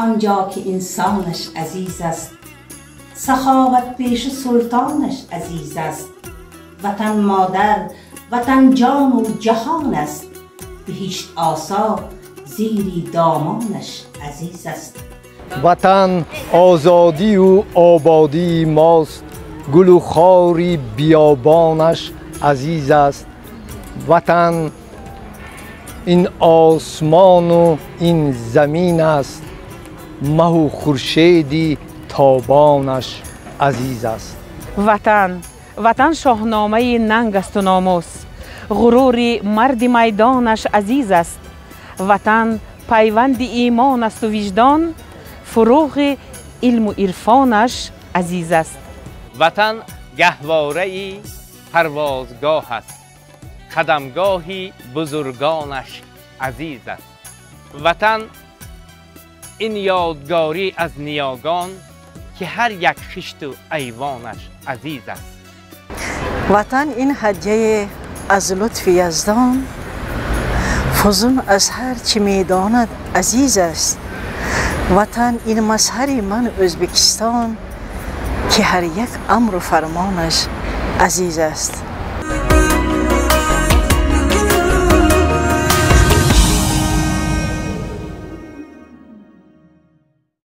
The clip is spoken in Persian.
آنجا که انسانش عزیز است، سخاوت پیش سلطانش عزیز است. وطن مادر، وطن جان و جهان است، بهشت آسا زیری دامانش عزیز است. وطن آزادی و آبادی ماست، گل و خاری بیابانش عزیز است. وطن این آسمان و این زمین است، مه و خورشیدی تابانش عزیز است. وطن شاهنامه ننگ است و ناموس، غرور مرد میدانش عزیز است. وطن پیوند ایمان است و وجدان، فروغ علم و عرفانش عزیز است. وطن گهواره پروازگاه است، قدمگاهی بزرگانش عزیز است. وطن این یادگاری از نیاگان، که هر یک خشت و ایوانش عزیز است. وطن این هدیه از لطف یزدان، فزون از هر چه میداند عزیز است. وطن این مظهر من ازبکستان، که هر یک امر و فرمانش عزیز است.